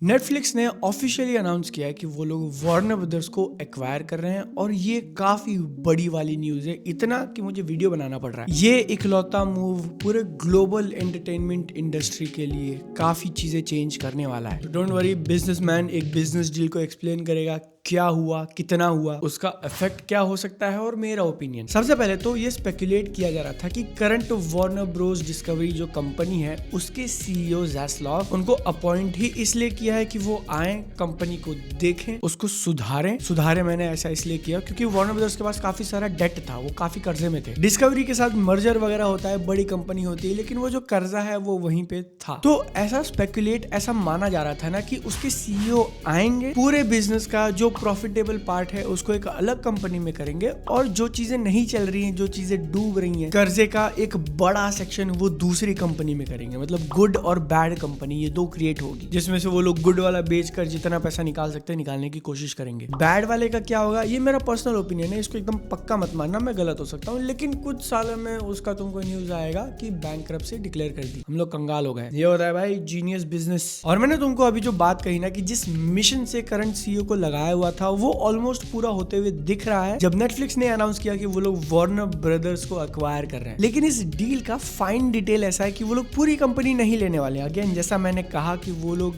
Netflix ने officially announce किया है कि वो लोग वार्नर ब्रदर्स को एक्वायर कर रहे हैं और ये काफी बड़ी वाली न्यूज है, इतना कि मुझे वीडियो बनाना पड़ रहा है। ये इकलौता मूव पूरे ग्लोबल एंटरटेनमेंट इंडस्ट्री के लिए काफी चीजें चेंज करने वाला है। डोंट वरी, बिजनेसमैन एक बिजनेस डील को एक्सप्लेन करेगा, क्या हुआ, कितना हुआ, उसका इफेक्ट क्या हो सकता है और मेरा ओपिनियन। सबसे पहले तो ये स्पेकुलेट किया जा रहा था कि करंट वार्नर ब्रोस डिस्कवरी जो कंपनी है उसके सीईओ ज़ैस्लॉव उनको अपॉइंट ही इसलिए किया है कि वो आए, कंपनी को देखें, उसको सुधारें। मैंने ऐसा इसलिए किया क्योंकि वार्नर ब्रदर्स के पास काफी सारा डेट था, वो काफी कर्जे में थे। डिस्कवरी के साथ मर्जर वगैरह होता है, बड़ी कंपनी होती है, लेकिन वो जो कर्जा है वो वहीं पे था। तो ऐसा स्पेकुलेट, ऐसा माना जा रहा था ना कि उसके सीईओ आएंगे, पूरे बिजनेस का जो प्रॉफिटेबल पार्ट है उसको एक अलग कंपनी में करेंगे और जो चीजें नहीं चल रही हैं, जो चीजें डूब रही हैं, कर्जे का एक बड़ा सेक्शन वो दूसरी कंपनी में करेंगे। मतलब गुड और बैड कंपनी, ये दो क्रिएट होगी जिसमें से वो लोग गुड वाला बेचकर जितना पैसा निकाल सकते हैं निकालने की कोशिश करेंगे। बैड वाले का क्या होगा, ये मेरा पर्सनल ओपिनियन है, इसको एकदम पक्का मत मानना, मैं गलत हो सकता हूँ, लेकिन कुछ सालों में उसका तुमको न्यूज आएगा कि बैंकरप्सी डिक्लेयर कर दी, हम लोग कंगाल हो गए। ये होता है भाई जीनियस बिजनेस। और मैंने तुमको अभी जो बात कही ना कि जिस मिशन से करंट सीईओ को लगाया हुआ था वो ऑलमोस्ट पूरा होते हुए दिख रहा है जब नेटफ्लिक्स ने अनाउंस किया कि वो लोग वार्नर ब्रदर्स को एक्वायर कर रहे हैं। लेकिन इस डील का फाइन डिटेल ऐसा है कि वो लोग पूरी कंपनी नहीं लेने वाले। अगेन, जैसा मैंने कहा कि वो लोग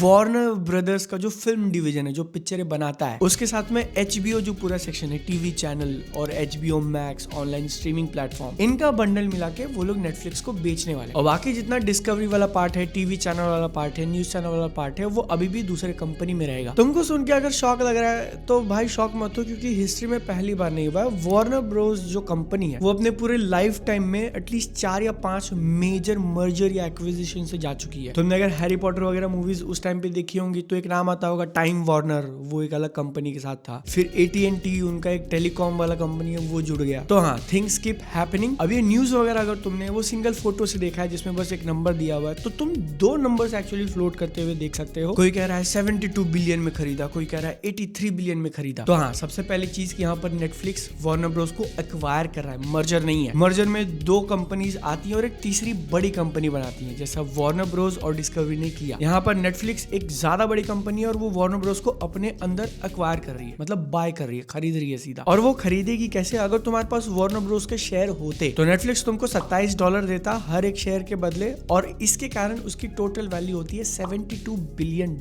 वार्नर ब्रदर्स का जो फिल्म डिवीजन है, जो पिक्चरें बनाता है, उसके साथ में HBO जो पूरा सेक्शन है, टीवी चैनल और HBO max online streaming platform, इनका बंडल मिला के वो लोग नेटफ्लिक्स को बेचने वाले। और बाकी जितना डिस्कवरी वाला पार्ट है, टीवी चैनल वाला पार्ट है, न्यूज चैनल वाला पार्ट है, वो अभी भी दूसरे कंपनी में रहेगा। तुमको सुन के अगर शॉक लग रहा है तो भाई शॉक मत हो, क्योंकि हिस्ट्री में पहली बार नहीं हुआ है। वार्नर ब्रोस जो कंपनी है वो अपने पूरे लाइफ टाइम में एटलीस्ट 4 या 5 मेजर मर्जर या एक्विजिशन से जा चुकी है। तुमने अगर हैरी पॉटर वगैरह मूवीज उस टाइम पे देखी होंगी तो एक नाम आता होगा टाइम वार्नर, वो एक अलग कंपनी के साथ था। फिर AT&T, उनका एक टेलीकॉम वाला कंपनी है, वो जुड़ गया। तो हाँ, थिंग्स कीप हैपनिंग। अब ये न्यूज वगैरह अगर तुमने वो सिंगल फोटो से देखा है जिसमें बस एक नंबर दिया हुआ है, तो तुम 2 नंबर्स एक्चुअली फ्लोट करते हुए देख सकते हो। कोई कह रहा है 72 बिलियन में खरीदा, कोई कह रहा है 83 बिलियन में खरीदा। तो हाँ, सबसे पहली चीज कि यहाँ पर नेटफ्लिक्स वार्नर ब्रोस को एक्वायर कर रहा है, मर्जर नहीं है। मर्जर में 2 कंपनीज आती है और एक तीसरी बड़ी कंपनी बनाती है, जैसा वार्नर ब्रोस और डिस्कवरी ने किया। यहाँ पर नेटफ्लिक्स एक ज्यादा बड़ी कंपनी है और वो वार्नर ब्रोस को अपने अंदर एक्वायर कर रही है, मतलब बाय कर रही है, खरीद रही है सीधा। और वो खरीदेगी कैसे? अगर तुम्हारे पास वार्नर ब्रोस के शेयर होते तो नेटफ्लिक्स तुमको $27 देता हर एक शेयर के बदले, और इसके कारण उसकी टोटल वैल्यू होती है $72 बिलियन।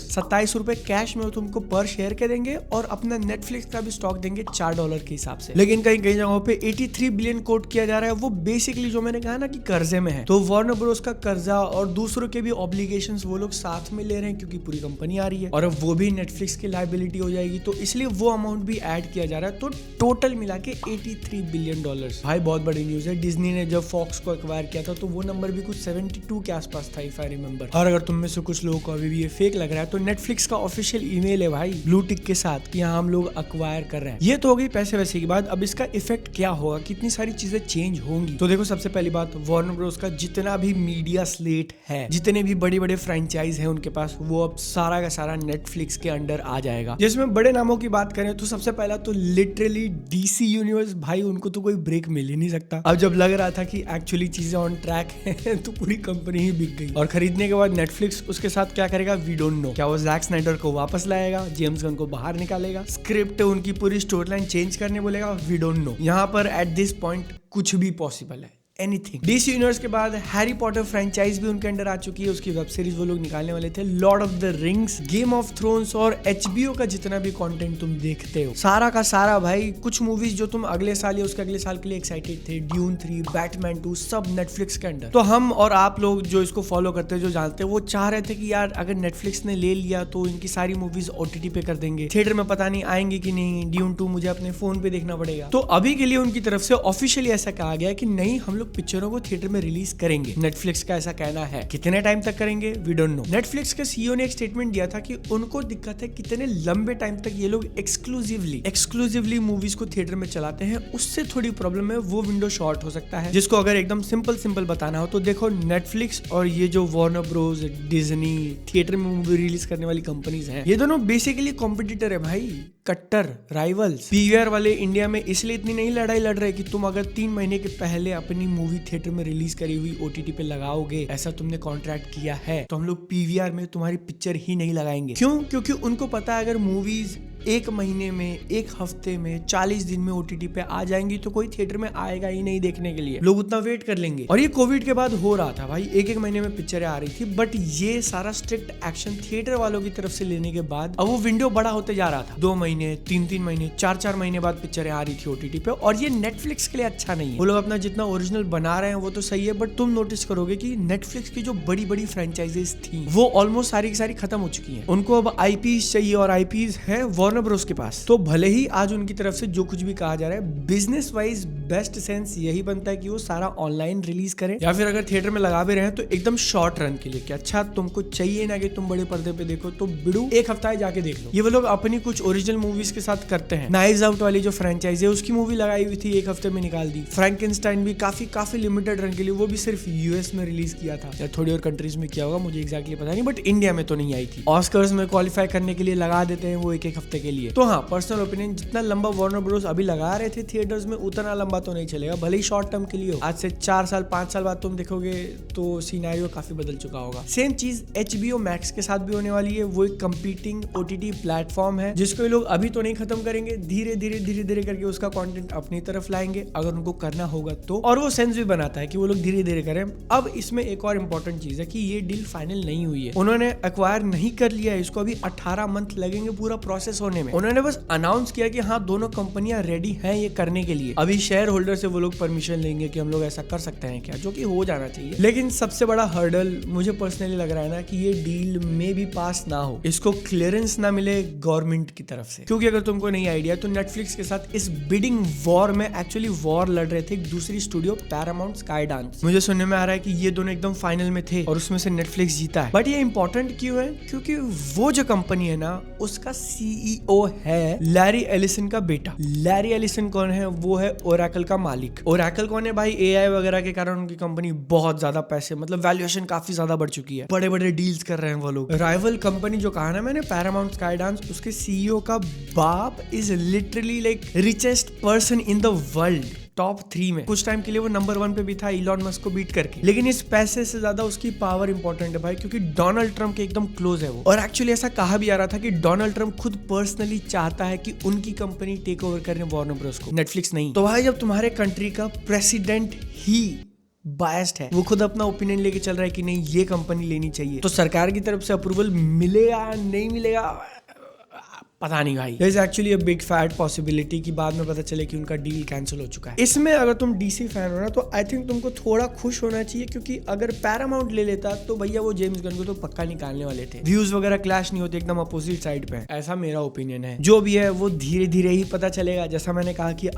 27 रुपए कैश में वो तुमको पर शेयर के देंगे और अपना नेटफ्लिक्स का भी स्टॉक देंगे $4 के हिसाब से। लेकिन कई कई जगहों पे 83 बिलियन कोट किया जा रहा है। वो बेसिकली जो मैंने कहा ना कि कर्जे में है, तो वार्नर ब्रोस का कर्जा और दूसरों के भी ऑब्लिगेशंस वो लोग साथ में ले रहे हैं क्योंकि पूरी कंपनी आ रही है और अब वो भी नेटफ्लिक्स की लायबिलिटी हो जाएगी, तो इसलिए वो अमाउंट भी ऐड किया जा रहा है। तो टोटल मिला के $83 बिलियन। भाई बहुत बड़ी न्यूज है। डिज्नी ने जब फॉक्स को एक्वायर किया था तो वो नंबर भी कुछ 72 के आसपास था, इफ आई रिमेंबर। और अगर तुम में से कुछ लोगों को अभी भी ये फेक लग रहा है तो नेटफ्लिक्स का ऑफिशियल ईमेल है भाई, ब्लू टिक के साथ, कि यहाँ हम लोग एक्वायर कर रहे हैं। ये तो हो गई पैसे वैसे की बात। अब इसका इफेक्ट क्या होगा, कितनी सारी चीजें चेंज होंगी। तो देखो, सबसे पहली बात, वार्नर ब्रोस का जितना भी मीडिया स्लेट है, जितने भी बड़े बड़े फ्रेंचाइज है उनके पास, वो अब सारा का सारा नेटफ्लिक्स के अंडर आ जाएगा। जिसमें बड़े नामों की बात करें तो सबसे पहला तो लिटरली DC यूनिवर्स, भाई उनको तो कोई ब्रेक मिल ही नहीं सकता। अब जब लग रहा था कि एक्चुअली चीजें ऑन ट्रैक है तो पूरी कंपनी ही बिक गई। और खरीदने के बाद नेटफ्लिक्स उसके साथ क्या करेगा, वी डोंट नो। क्या वो जैक स्नाइडर को वापस लाएगा, जेम्स गन को बाहर निकालेगा, स्क्रिप्ट उनकी पूरी स्टोरी लाइन चेंज करने बोलेगा, वी डोंट नो। यहाँ पर एट दिस पॉइंट कुछ भी पॉसिबल है, एनीथिंग। DC यूनिवर्स के बाद हैरी पॉटर फ्रेंचाइज भी उनके अंडर आ चुकी है, उसकी वेब सीरीज वो लोग निकालने वाले थे। Lord of the rings, game of thrones और HBO का जितना भी कंटेंट तुम देखते हो, सारा का सारा भाई, कुछ मूवीज जो तुम अगले साल या उसके अगले साल के लिए एक्साइटेड थे, ड्यून 3, बैटमैन 2, सब नेटफ्लिक्स के अंडर। तो हम और आप लोग जो इसको फॉलो करते हैं, जो जानते हैं, वो चाह रहे थे कि यार अगर नेटफ्लिक्स ने ले लिया तो इनकी सारी मूवीज OTT पे कर देंगे, थिएटर में पता नहीं आएंगे कि नहीं, ड्यून 2 मुझे अपने फोन पे देखना पड़ेगा। तो अभी के लिए उनकी तरफ से ऑफिशियली ऐसा कहा गया कि नहीं, हम पिक्चरों को थिएटर में रिलीज करेंगे। नेटफ्लिक्स का ऐसा कहना है। कितने टाइम तक करेंगे, वी डोंट नो। नेटफ्लिक्स के सीईओ ने एक स्टेटमेंट दिया था कि उनको दिक्कत है कितने लंबे टाइम तक ये लोग एक्सक्लूसिवली मूवीज को थिएटर में चलाते हैं, उससे थोड़ी प्रॉब्लम है, वो विंडो शॉर्ट हो सकता है। जिसको अगर एकदम सिंपल बताना हो तो देखो, नेटफ्लिक्स और ये जो वार्नर ब्रोस, डिज्नी, थिएटर में मूवी रिलीज करने वाली कंपनीज हैं, ये दोनों बेसिकली कॉम्पिटिटर है भाई, कट्टर राइवल्स। PVR वाले इंडिया में इसलिए इतनी नहीं लड़ाई लड़ रहे कि तुम अगर 3 महीने के पहले अपनी मूवी थिएटर में रिलीज करी हुई OTT पे लगाओगे, ऐसा तुमने कॉन्ट्रैक्ट किया है, तो हम लोग PVR में तुम्हारी पिक्चर ही नहीं लगाएंगे। क्यों? क्योंकि उनको पता है अगर मूवीज एक महीने में, एक हफ्ते में, 40 दिन में OTT पे आ जाएंगी तो कोई थिएटर में आएगा ही नहीं देखने के लिए, लोग उतना वेट कर लेंगे। और ये कोविड के बाद हो रहा था भाई, एक महीने में पिक्चरें आ रही थी, बट ये सारा स्ट्रिक्ट एक्शन थिएटर वालों की तरफ से लेने के बाद अब वो विंडो बड़ा होते जा रहा था। 2 महीने, 3 महीने, 4 महीने बाद पिक्चरें आ रही थी OTT पे, और ये नेटफ्लिक्स के लिए अच्छा नहीं है। वो लोग अपना जितना ओरिजिनल बना रहे हैं वो तो सही है, बट तुम नोटिस करोगे कि नेटफ्लिक्स की जो बड़ी बड़ी फ्रेंचाइजीज थी वो ऑलमोस्ट सारी की सारी खत्म हो चुकी है। उनको अब IPs चाहिए, और IPs है वार्नर ब्रोस के पास। तो भले ही आज उनकी तरफ से जो कुछ भी कहा जा रहा है, बिजनेस वाइज बेस्ट सेंस यही बनता है कि वो सारा ऑनलाइन रिलीज करें, या फिर अगर थिएटर में लगा भी रहे हैं तो एकदम शॉर्ट रन के लिए कि अच्छा तुमको चाहिए ना कि तुम बड़े पर्दे पे देखो, तो बिडू एक हफ्ता ही जाके देख लो। ये वो लोग अपनी कुछ ओरिजिनल मूवीज के साथ करते हैं। नाइव्स आउट वाली जो फ्रेंचाइज है उसकी मूवी लगाई हुई थी, एक हफ्ते में निकाल दी। फ्रैंकेनस्टाइन भी काफी लिमिटेड रन के लिए, वो भी सिर्फ US में रिलीज किया था, या थोड़ी और कंट्रीज में किया होगा, मुझे एग्जैक्टली पता नहीं, बट इंडिया में तो नहीं आई थी। ऑस्कर्स में क्वालिफाई करने के लिए लगा देते हैं वो एक हफ्ते के लिए। तो हाँ, पर्सनल ओपिनियन, जितना लंबा वार्नर ब्रोस अभी लगा रहे थे थिएटर्स में उतना लंबा तो नहीं चलेगा, भले ही शॉर्ट टर्म के लिए हो। आज से 4 साल 5 साल बाद तुम देखोगे तो सिनेरियो काफी बदल चुका होगा। सेम चीज HBO Max के साथ भी होने वाली है। वो एक कंपीटिंग OTT प्लेटफॉर्म है जिसको ये लोग अभी तो नहीं खत्म करेंगे, धीरे धीरे करके उसका कंटेंट अपनी तरफ लाएंगे अगर उनको करना होगा तो। और वो सेंस भी बनाता है कि वो लोग धीरे धीरे करें। अब इसमें एक और इम्पोर्टेंट चीज है कि ये डील फाइनल नहीं हुई है, उन्होंने एक्वायर नहीं कर लिया है इसको, अभी 18 मंथ लगेंगे पूरा प्रोसेस होने में। उन्होंने बस अनाउंस किया कि हाँ दोनों कंपनियां रेडी हैं ये करने के लिए। अभी शेयर होल्डर से वो लोग परमिशन लेंगे कि हम लोग ऐसा कर सकते हैं क्या, जो कि हो जाना चाहिए। लेकिन सबसे बड़ा हर्डल मुझे पर्सनली लग रहा है ना कि ये डील में भी पास ना हो, इसको क्लियरेंस ना मिले गवर्नमेंट की तरफ से। क्योंकि अगर तुमको नहीं आइडिया तो नेटफ्लिक्स के साथ इस बिडिंग वॉर में एक्चुअली वॉर लड़ रहे थे एक दूसरी स्टूडियो पैरामाउंट स्काईडांस। मुझे सुनने में आ रहा है कि ये दोनों एकदम फाइनल में थे और उसमें से नेटफ्लिक्स जीता है। बट ये इंपॉर्टेंट क्यों है? क्योंकि वो जो कंपनी है ना उसका CEO है लैरी एलिसन का बेटा। लैरी एलिसन कौन है? वो है ओरेकल का मालिक। ओरेकल कौन है भाई? AI वगैरह के कारण उनकी कंपनी बहुत ज्यादा पैसे, मतलब वैल्यूएशन काफी ज्यादा बढ़ चुकी है, बड़े बड़े डील्स कर रहे हैं वो लोग। राइवल कंपनी जो कहा ना मैंने पैरामाउंट स्काईडांस, उसके CEO का बाप is literally like richest person in the world, top 3 में। कुछ टाइम के लिए वो नंबर 1 पे भी था इलॉन मस्क को बीट करके। लेकिन इस पैसे से ज्यादा उसकी पावर इंपॉर्टेंट है भाई, क्योंकि डोनाल्ड ट्रम्प के एकदम क्लोज है वो। और एक्चुअली ऐसा कहा भी आ रहा था कि डोनाल्ड ट्रम्प खुद पर्सनली चाहता है कि उनकी कंपनी टेक ओवर करे वार्नर ब्रोस को, नेटफ्लिक्स नहीं। तो भाई जब तुम्हारे कंट्री का प्रेसिडेंट ही बायस्ड है, वो खुद अपना ओपिनियन लेके चल रहा है कि नहीं ये कंपनी लेनी चाहिए, तो सरकार की तरफ से अप्रूवल मिलेगा नहीं मिलेगा पता नहीं भाई। There is actually a big fat possibility कि बाद में पता चले कि उनका डील कैंसिल हो चुका है। इसमें अगर तुम DC फैन हो ना तो आई थिंक तुमको थोड़ा खुश होना चाहिए, क्योंकि अगर पैरामाउंट ले लेता तो भैया वो जेम्स गन को तो पक्का निकालने वाले थे, व्यूज वगैरह क्लैश नहीं होते, एकदम अपोजिट साइड पे। ऐसा मेरा ओपिनियन है। जो भी है वो धीरे धीरे ही पता चलेगा। जैसा मैंने कहा कि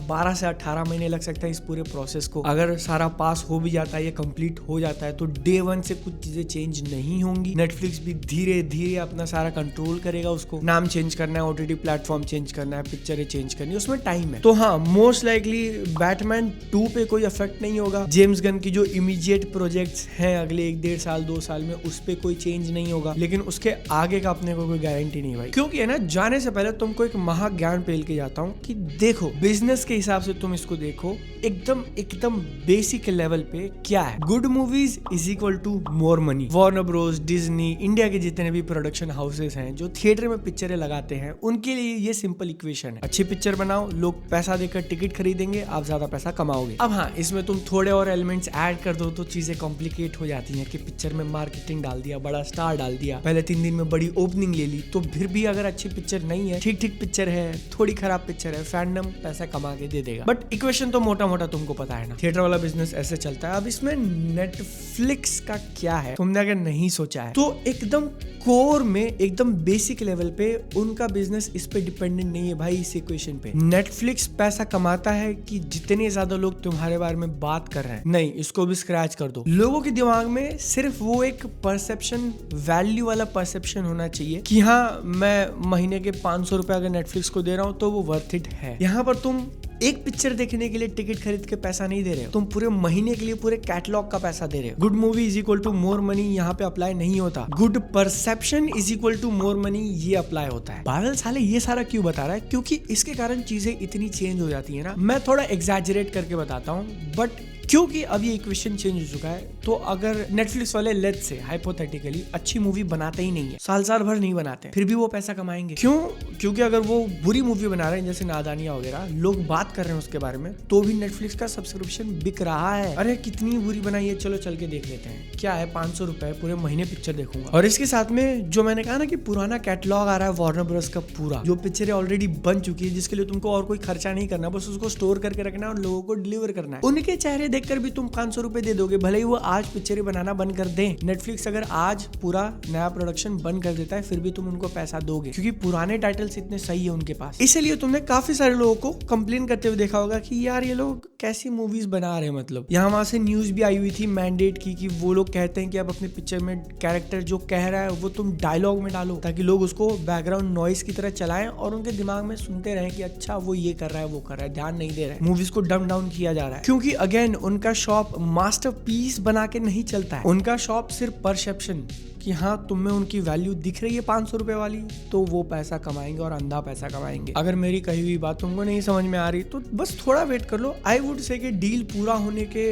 12 से 18 महीने लग सकता है इस पूरे प्रोसेस को। अगर सारा पास हो भी जाता है, ये कंप्लीट हो जाता है, तो डे 1 से कुछ चीजें चेंज नहीं होंगी। नेटफ्लिक्स भी धीरे धीरे अपना सारा कंट्रोल करेगा, उसको नाम चेंज करना है, OTT प्लेटफॉर्म चेंज करना है, पिक्चरें चेंज करनी है, उसमें टाइम है। तो हाँ, मोस्ट लाइकली बैटमैन 2 पे कोई इफेक्ट नहीं होगा। जेम्स गन की जो इमीडिएट प्रोजेक्ट्स हैं अगले 1-1.5 साल 2 साल में, उस पे कोई चेंज नहीं होगा। लेकिन उसके आगे का अपने को कोई गारंटी नहीं भाई, क्योंकि है ना, जाने से पहले तुमको एक महाज्ञान पेल के जाता हूँ कि देखो बिजनेस के हिसाब से तुम इसको देखो, एकदम बेसिक लेवल पे क्या है। Good movies is equal to more money. Warner Bros, Disney, India के जितने भी प्रोडक्शन हाउसेस हैं जो थिएटर में पिक्चरें लगाते हैं, उनके लिए ये सिंपल इक्वेशन है। अच्छी पिक्चर बनाओ, लोग पैसा देकर टिकट खरीदेंगे, आप ज्यादा पैसा कमाओगे। अब हाँ, इसमें तुम थोड़े और एलिमेंट्स ऐड कर दो तो चीजें कॉम्प्लिकेट हो जाती हैं कि पिक्चर में मार्केटिंग डाल दिया, बड़ा स्टार डाल दिया, पहले 3 दिन में बड़ी ओपनिंग ले ली, तो फिर भी अगर अच्छी पिक्चर नहीं है, ठीक ठीक पिक्चर है, थोड़ी खराब पिक्चर है, फैंडम पैसा कमा के दे देगा। बट इक्वेशन तो मोटा मोटा तुमको पता है ना, थिएटर वाला बिजनेस ऐसे चलता है। अब इसमें नेटफ्लिक्स का क्या है, तुमने अगर नहीं सोचा है तो एकदम कोर में, एकदम बेसिक लेवल पे उनका बिजनेस इस पे डिपेंडेंट नहीं है भाई। इस इक्वेशन पे नेटफ्लिक्स पैसा कमाता है कि जितने ज्यादा लोग तुम्हारे बारे में बात कर रहे हैं, नहीं, इसको भी स्क्रैच कर दो। लोगों के दिमाग में सिर्फ वो एक परसेप्शन, वैल्यू वाला परसेप्शन होना चाहिए कि हाँ, मैं महीने के 500 रुपए अगर नेटफ्लिक्स को दे रहा हूँ तो वो वर्थ इट है। यहाँ पर तुम एक पिक्चर देखने के लिए टिकट खरीद के पैसा नहीं दे रहे हो, तुम पूरे महीने के लिए पूरे कैटलॉग का पैसा दे रहे हो। Good movie is equal to more money यहाँ पे अप्लाई नहीं होता। Good perception is equal to more money ये अप्लाई होता है। बादल साले ये सारा क्यों बता रहा है? क्योंकि इसके कारण चीजें इतनी चेंज हो जाती है ना। मैं थोड़ा एग्जैजरेट करके बताता हूँ, बट क्योंकि अब ये इक्वेशन चेंज हो चुका है। तो अगर नेटफ्लिक्स वाले लेट्स से हाइपोथेटिकली अच्छी मूवी बनाते ही नहीं है, साल भर नहीं बनाते, फिर भी वो पैसा कमाएंगे। क्यों? क्योंकि अगर वो बुरी मूवी बना रहे हैं जैसे नादानियां वगैरह, लोग बात कर रहे हैं उसके बारे में, तो भी नेटफ्लिक्स का सब्सक्रिप्शन बिक रहा है। अरे कितनी बुरी बनाई है, चलो चल के देख लेते हैं, क्या है 500 रुपए पूरे महीने पिक्चर देखूंगा। और इसके साथ में जो मैंने कहा ना कि पुराना कैटलॉग आ रहा है वार्नर ब्रदर्स का पूरा, जो पिक्चरें ऑलरेडी बन चुकी है, जिसके लिए तुमको और कोई खर्चा नहीं करना, बस उसको स्टोर करके रखना और लोगों को डिलीवर करना है। उनके चेहरे देखकर भी तुम 500 रुपए दे दोगे, भले ही वो आज पिक्चरें बनाना बंद कर दें। नेटफ्लिक्स अगर आज पूरा नया प्रोडक्शन बंद कर देता है, फिर भी तुम उनको पैसा दोगे, क्योंकि पुराने टाइटल्स इतने सही है उनके पास। इसलिए तुमने काफी सारे लोगों को कंप्लेन करते हुए देखा होगा कि यार ये लोग कैसी मूवीज बना रहे हैं। मतलब यहाँ वहां से न्यूज भी आई हुई थी मैंडेट की, कि वो लोग कहते हैं कि अब अपने पिक्चर में कैरेक्टर जो कह रहा है वो तुम डायलॉग में डालो, ताकि लोग उसको बैकग्राउंड नॉइस की तरह चलाएं और उनके दिमाग में सुनते रहें कि अच्छा वो ये कर रहा है, वो कर रहा है, ध्यान नहीं दे रहा है। मूवीज को डम डाउन किया जा रहा है, क्योंकि अगेन उनका शॉप मास्टरपीस बना के नहीं चलता है। उनका शॉप सिर्फ परसेप्शन कि हाँ तुम में उनकी वैल्यू दिख रही है 500 रुपए वाली, तो वो पैसा कमाएंगे और अंधा पैसा कमाएंगे। अगर मेरी कही हुई बात तुमको नहीं समझ में आ रही तो बस थोड़ा वेट कर लो। आई वुड से कि डील पूरा होने के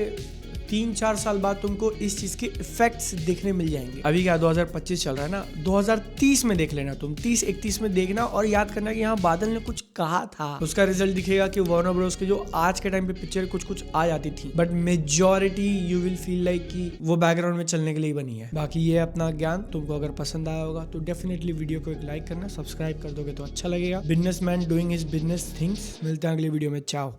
3-4 साल बाद तुमको इस चीज के इफेक्ट्स देखने मिल जाएंगे। अभी क्या 2025 चल रहा है ना, 2030 में देख लेना तुम, 30-31 में देखना और याद करना कि हाँ बादल ने कुछ कहा था। उसका रिजल्ट दिखेगा कि वार्नर ब्रोस के जो आज के टाइम पे पिक्चर कुछ आ जाती थी, but majority you will feel like कि वो बैकग्राउंड में चलने के लिए बनी है। बाकी ये अपना ज्ञान, तुमको अगर पसंद आया होगा तो डेफिनेटली वीडियो को एक लाइक करना, सब्सक्राइब कर दोगे तो अच्छा लगेगा। Businessman doing his business things. मिलते हैं अगली वीडियो में, चाओ।